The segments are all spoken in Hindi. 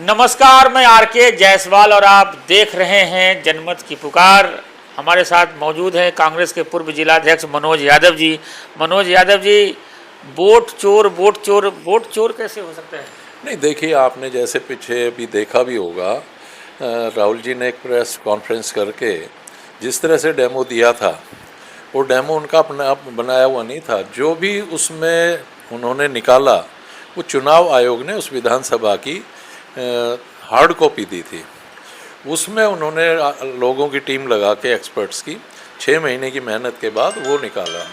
नमस्कार, मैं आर.के. जायसवाल और आप देख रहे हैं जनमत की पुकार। हमारे साथ मौजूद हैं कांग्रेस के पूर्व जिलाध्यक्ष मनोज यादव जी। मनोज यादव जी, वोट चोर कैसे हो सकता है? नहीं, देखिए, आपने जैसे पीछे भी देखा भी होगा, राहुल जी ने एक प्रेस कॉन्फ्रेंस करके जिस तरह से डेमो दिया था, वो डेमो उनका अपने आप बनाया हुआ नहीं था। जो भी उसमें उन्होंने निकाला, वो चुनाव आयोग ने उस विधानसभा की हार्ड कॉपी दी थी। उसमें उन्होंने लोगों की टीम लगा के, एक्सपर्ट्स की, 6 महीने की मेहनत के बाद वो निकाला।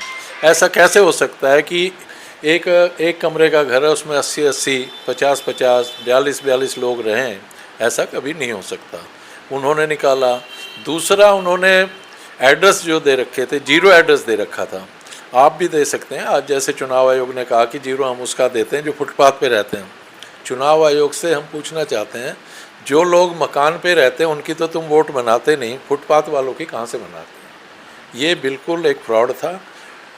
ऐसा कैसे हो सकता है कि एक कमरे का घर है, उसमें 80-80, 50-50, 42-42 लोग रहें? ऐसा कभी नहीं हो सकता। उन्होंने निकाला। दूसरा, उन्होंने एड्रेस जो दे रखे थे, जीरो एड्रेस दे रखा था। आप भी दे सकते हैं। आज जैसे चुनाव आयोग ने कहा कि जीरो हम उसका देते हैं जो फुटपाथ पे रहते हैं। चुनाव आयोग से हम पूछना चाहते हैं, जो लोग मकान पे रहते हैं उनकी तो तुम वोट बनाते नहीं, फुटपाथ वालों की कहाँ से बनाते हैं? ये बिल्कुल एक फ्रॉड था।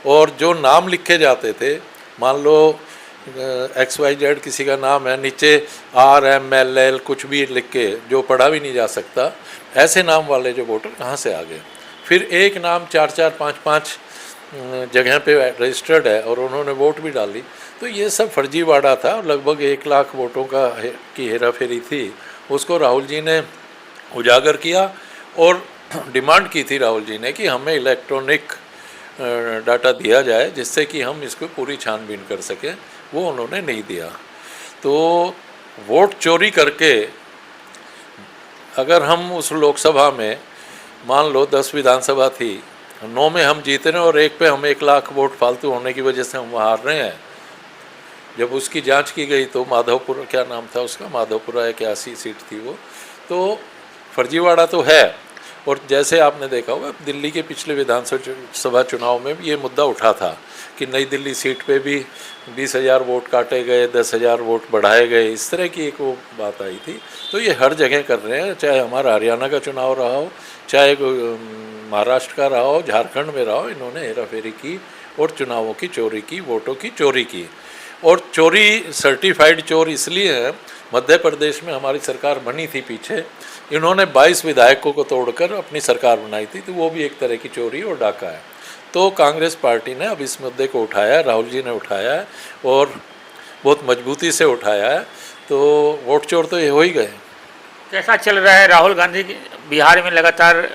और जो नाम लिखे जाते थे, मान लो XYZ किसी का नाम है, नीचे RMLL कुछ भी लिख के, जो पढ़ा भी नहीं जा सकता, ऐसे नाम वाले जो वोटर कहाँ से आ गए? फिर एक नाम 4-4, 5-5 जगह पे रजिस्टर्ड है और उन्होंने वोट भी डाली। तो ये सब फर्जीवाड़ा था। लगभग 1 लाख वोटों की हेरा फेरी थी। उसको राहुल जी ने उजागर किया और डिमांड की थी राहुल जी ने कि हमें इलेक्ट्रॉनिक डाटा दिया जाए जिससे कि हम इसको पूरी छानबीन कर सकें। वो उन्होंने नहीं दिया। तो वोट चोरी करके अगर हम उस लोकसभा में, मान लो 10 विधानसभा थी, 9 में हम जीते रहे और 1 पे हम 1 लाख वोट फालतू होने की वजह से हम हार रहे हैं। जब उसकी जांच की गई तो माधवपुर, क्या नाम था उसका, माधवपुरा एक 81 सीट थी वो। तो फर्जीवाड़ा तो है। और जैसे आपने देखा होगा, दिल्ली के पिछले विधानसभा चुनाव में भी ये मुद्दा उठा था कि नई दिल्ली सीट पे भी 20,000 वोट काटे गए, 10,000 वोट बढ़ाए गए, इस तरह की एक वो बात आई थी। तो ये हर जगह कर रहे हैं, चाहे हमारा हरियाणा का चुनाव रहा हो, चाहे महाराष्ट्र का रहा हो, झारखंड में रहा हो, इन्होंने हेराफेरी की और चुनावों की चोरी की, वोटों की चोरी की। और चोरी सर्टिफाइड चोर इसलिए है, मध्य प्रदेश में हमारी सरकार बनी थी पीछे, इन्होंने 22 विधायकों को तोड़कर अपनी सरकार बनाई थी, तो वो भी एक तरह की चोरी और डाका है। तो कांग्रेस पार्टी ने अब इस मुद्दे को उठाया, राहुल जी ने उठाया है और बहुत मजबूती से उठाया है। तो वोट चोर तो ये हो ही गए। कैसा चल रहा है? राहुल गांधी बिहार में लगातार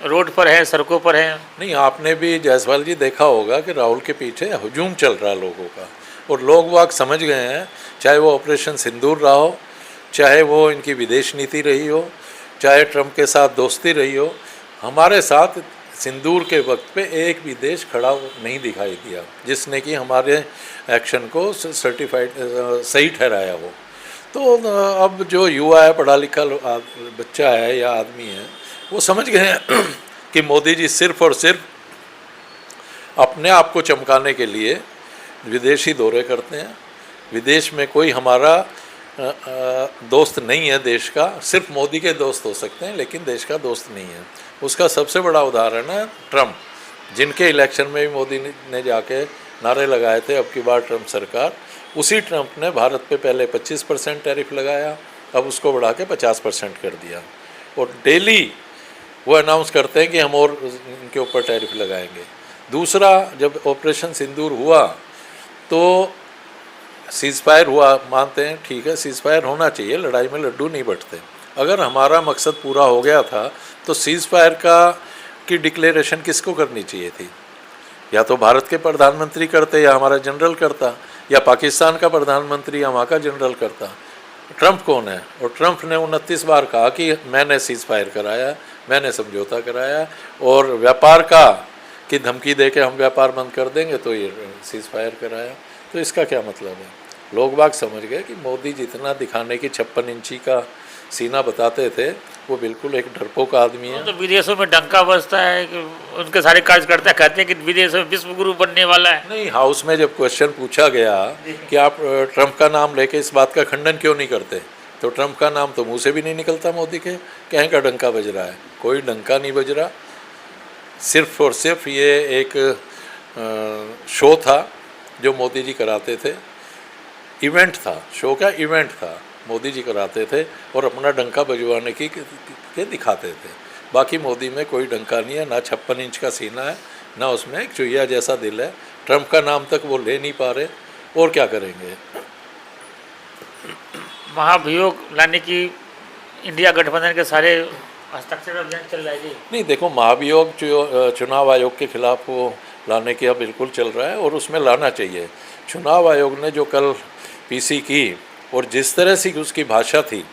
रोड पर है, सड़कों पर है। नहीं, आपने भी जायसवाल जी देखा होगा कि राहुल के पीछे हजूम चल रहा है लोगों का, और लोग वाग समझ गए हैं, चाहे वो ऑपरेशन सिंदूर रहा हो, चाहे वो इनकी विदेश नीति रही हो, चाहे ट्रंप के साथ दोस्ती रही हो, हमारे साथ सिंदूर के वक्त पे एक भी देश खड़ा नहीं दिखाई दिया जिसने कि हमारे एक्शन को सर्टिफाइड सही ठहराया हो। तो अब जो युवा है, पढ़ा लिखा बच्चा है या आदमी है, वो समझ गए हैं कि मोदी जी सिर्फ और सिर्फ अपने आप को चमकाने के लिए विदेशी दौरे करते हैं। विदेश में कोई हमारा दोस्त नहीं है देश का, सिर्फ मोदी के दोस्त हो सकते हैं लेकिन देश का दोस्त नहीं है। उसका सबसे बड़ा उदाहरण है ट्रंप, जिनके इलेक्शन में भी मोदी ने जाके नारे लगाए थे अब की बार ट्रंप सरकार। उसी ट्रंप ने भारत पे पहले 25% टैरिफ लगाया, अब उसको बढ़ा के 50% कर दिया, और डेली वो अनाउंस करते हैं कि हम और इनके ऊपर टैरिफ लगाएंगे। दूसरा, जब ऑपरेशन सिंदूर हुआ तो सीज़फायर हुआ, मानते हैं, ठीक है, सीज़फायर होना चाहिए, लड़ाई में लड्डू नहीं बंटते। अगर हमारा मकसद पूरा हो गया था तो सीज़फायर की डिक्लेरेशन किसको करनी चाहिए थी? या तो भारत के प्रधानमंत्री करते, या हमारा जनरल करता, या पाकिस्तान का प्रधानमंत्री या वहाँ का जनरल करता। ट्रंप कौन है? और ट्रंप ने 29 बार कहा कि मैंने सीज़फायर कराया, मैंने समझौता कराया, और व्यापार की धमकी दे के हम व्यापार बंद कर देंगे, तो ये सीज़फायर कराया। तो इसका क्या मतलब है? लोग बाग समझ गए कि मोदी जितना दिखाने की 56 इंची का सीना बताते थे, वो बिल्कुल एक डरपोक आदमी है। तो विदेशों में डंका बजता है कि उनके सारे कार्यकर्ता कहते हैं कि विदेशों में विश्व गुरु बनने वाला है। नहीं, हाउस में जब क्वेश्चन पूछा गया कि आप ट्रंप का नाम लेके इस बात का खंडन क्यों नहीं करते, तो ट्रंप का नाम तो मुंह से भी नहीं निकलता मोदी के, कहीं का डंका बज रहा है? कोई डंका नहीं बज रहा। सिर्फ और सिर्फ ये एक शो था जो मोदी जी कराते थे, इवेंट था, शो का इवेंट था। मोदी जी कराते थे और अपना डंका बजवाने के दिखाते थे। बाकी मोदी में कोई डंका नहीं है, ना 56 इंच का सीना है, ना उसमें एक चुहिया जैसा दिल है। ट्रंप का नाम तक वो ले नहीं पा रहे, और क्या करेंगे। महाभियोग लाने की इंडिया गठबंधन के सारे हस्ताक्षर अभियान चल रहा है जी। नहीं देखो, महाभियोग चुनाव आयोग के खिलाफ वो लाने की अब बिल्कुल चल रहा है और उसमें लाना चाहिए। चुनाव आयोग ने जो कल पीसी की और जिस तरह से उसकी भाषा थी,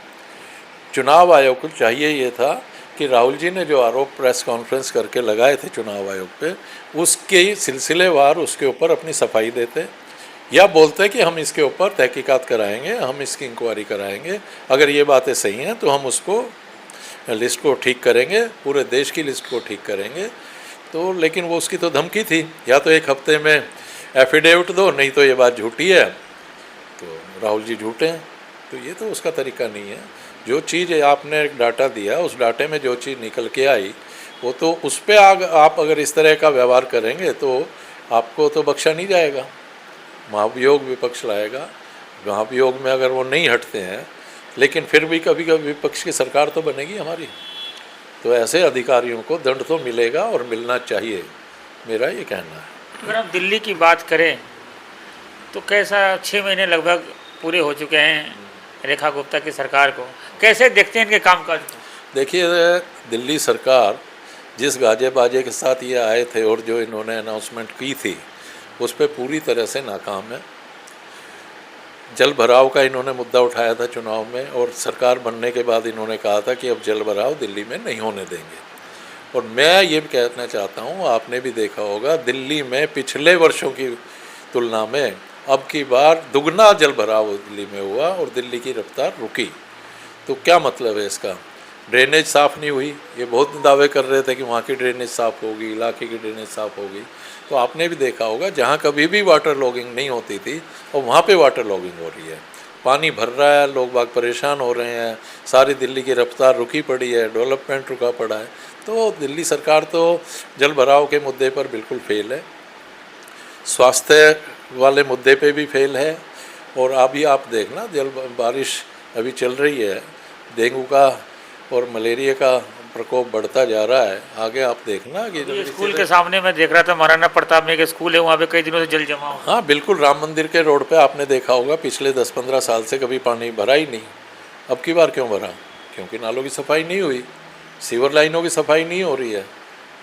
चुनाव आयोग को चाहिए ये था कि राहुल जी ने जो आरोप प्रेस कॉन्फ्रेंस करके लगाए थे चुनाव आयोग पे, उसके सिलसिलेवार उसके ऊपर अपनी सफाई देते या बोलते कि हम इसके ऊपर तहकीकात कराएंगे, हम इसकी इंक्वायरी कराएंगे, अगर ये बातें सही हैं तो हम उसको लिस्ट को ठीक करेंगे, पूरे देश की लिस्ट को ठीक करेंगे। तो लेकिन वो उसकी तो धमकी थी, या तो 1 हफ्ते में एफिडेविट दो, नहीं तो ये बात झूठी है, तो राहुल जी झूठे हैं। तो ये तो उसका तरीका नहीं है। जो चीज़ आपने एक डाटा दिया, उस डाटे में जो चीज़ निकल के आई, वो तो उस पर आप अगर इस तरह का व्यवहार करेंगे तो आपको तो बख्शा नहीं जाएगा। महाभियोग विपक्ष लाएगा, महाभियोग में अगर वो नहीं हटते हैं, लेकिन फिर भी कभी कभी विपक्ष की सरकार तो बनेगी हमारी, तो ऐसे अधिकारियों को दंड तो मिलेगा और मिलना चाहिए, मेरा ये कहना है। अगर हम दिल्ली की बात करें तो कैसा 6 महीने लगभग पूरे हो चुके हैं रेखा गुप्ता की सरकार को, कैसे देखते हैं इनके कामकाज को? देखिए, दिल्ली सरकार जिस गाजे बाजे के साथ ये आए थे और जो इन्होंने अनाउंसमेंट की थी, उस पर पूरी तरह से नाकाम है। जल भराव का इन्होंने मुद्दा उठाया था चुनाव में, और सरकार बनने के बाद इन्होंने कहा था कि अब जल भराव दिल्ली में नहीं होने देंगे। और मैं ये कहना चाहता हूँ, आपने भी देखा होगा, दिल्ली में पिछले वर्षों की तुलना में अब की बार दुगना जल भराव दिल्ली में हुआ और दिल्ली की रफ्तार रुकी। तो क्या मतलब है इसका? ड्रेनेज साफ़ नहीं हुई। ये बहुत दावे कर रहे थे कि वहाँ की ड्रेनेज साफ़ होगी, इलाके की ड्रेनेज साफ़ होगी। तो आपने भी देखा होगा, जहाँ कभी भी वाटर लॉगिंग नहीं होती थी और वहाँ पे वाटर लॉगिंग हो रही है, पानी भर रहा है, लोग बाग परेशान हो रहे हैं, सारी दिल्ली की रफ्तार रुकी पड़ी है, डेवलपमेंट रुका पड़ा है। तो दिल्ली सरकार तो जल भराव के मुद्दे पर बिल्कुल फेल है, स्वास्थ्य वाले मुद्दे पे भी फेल है। और अभी आप देखना, बारिश अभी चल रही है, डेंगू का और मलेरिया का प्रकोप बढ़ता जा रहा है। आगे आप देखना कि ये स्कूल के सामने मैं देख रहा था, महाराणा प्रताप में एक स्कूल है, वहाँ पे कई दिनों से जल जमा हो। हाँ बिल्कुल, राम मंदिर के रोड पे आपने देखा होगा, पिछले 10-15 साल से कभी पानी भरा ही नहीं। अब की बार क्यों भरा? क्योंकि नालों की सफाई नहीं हुई, सीवर लाइनों की सफाई नहीं हो रही है,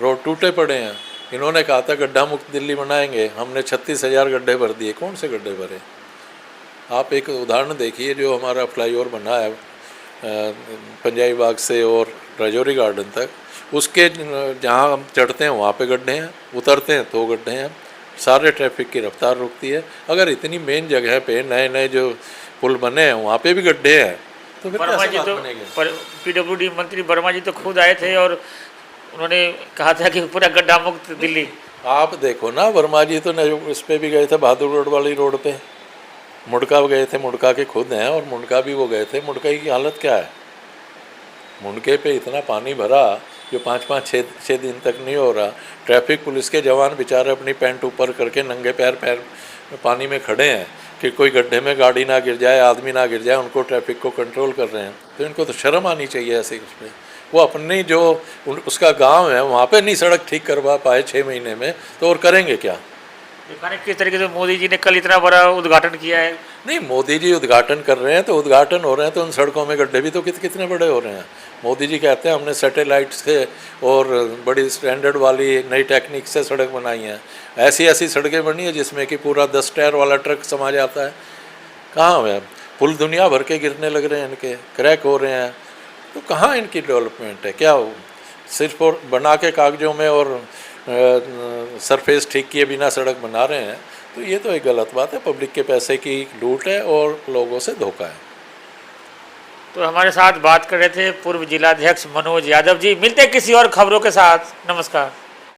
रोड टूटे पड़े हैं। इन्होंने कहा था गड्ढा मुक्त दिल्ली बनाएंगे, हमने 36,000 गड्ढे भर दिए। कौन से गड्ढे भरे? आप एक उदाहरण देखिए, जो हमारा फ्लाईओवर बना है पंजाबी बाग से और राजौरी गार्डन तक, उसके जहाँ हम चढ़ते हैं वहाँ पे गड्ढे हैं, उतरते हैं तो गड्ढे हैं, सारे ट्रैफिक की रफ्तार रुकती है। अगर इतनी मेन जगह पे नए नए जो पुल बने हैं वहाँ पे भी गड्ढे हैं, तो फिर वर्मा जी तो PWD मंत्री वर्मा जी तो खुद आए थे और उन्होंने कहा था कि पूरा गड्ढा मुक्त दिल्ली। आप देखो ना, वर्मा जी तो इस पर भी गए थे, बहादुर रोड वाली रोड पे, मुंडका गए थे, मुंडका के खुद हैं, और मुंडका भी वो गए थे। मुंडका की हालत क्या है? मुंडके पे इतना पानी भरा जो 5-6 दिन तक नहीं हो रहा। ट्रैफिक पुलिस के जवान बेचारे अपनी पैंट ऊपर करके नंगे पैर में पानी में खड़े हैं कि कोई गड्ढे में गाड़ी ना गिर जाए, आदमी ना गिर जाए, उनको ट्रैफिक को कंट्रोल कर रहे हैं। तो इनको तो शर्म आनी चाहिए ऐसे उस पर। वो अपनी जो उसका गांव है वहाँ पे नहीं सड़क ठीक करवा पाए 6 महीने में, तो और करेंगे क्या? किस तरीके से मोदी जी ने कल इतना बड़ा उद्घाटन किया है। नहीं, मोदी जी उद्घाटन कर रहे हैं तो उद्घाटन हो रहे हैं, तो उन सड़कों में गड्ढे भी तो कितने बड़े हो रहे हैं। मोदी जी कहते हैं हमने सैटेलाइट से और बड़ी स्टैंडर्ड वाली नई टेक्निक से सड़क बनाई है। ऐसी ऐसी सड़कें बनी है जिसमें कि पूरा 10 टायर वाला ट्रक समा जाता है। कहाँ है? पुल दुनिया भर के गिरने लग रहे हैं, इनके क्रैक हो रहे हैं। तो कहाँ इनकी डेवलपमेंट है? क्या हो सिर्फ और बना के कागजों में और सरफेस ठीक किए बिना सड़क बना रहे हैं? तो ये तो एक गलत बात है, पब्लिक के पैसे की लूट है और लोगों से धोखा है। तो हमारे साथ बात कर रहे थे पूर्व जिलाध्यक्ष मनोज यादव जी। मिलते हैं किसी और खबरों के साथ। नमस्कार।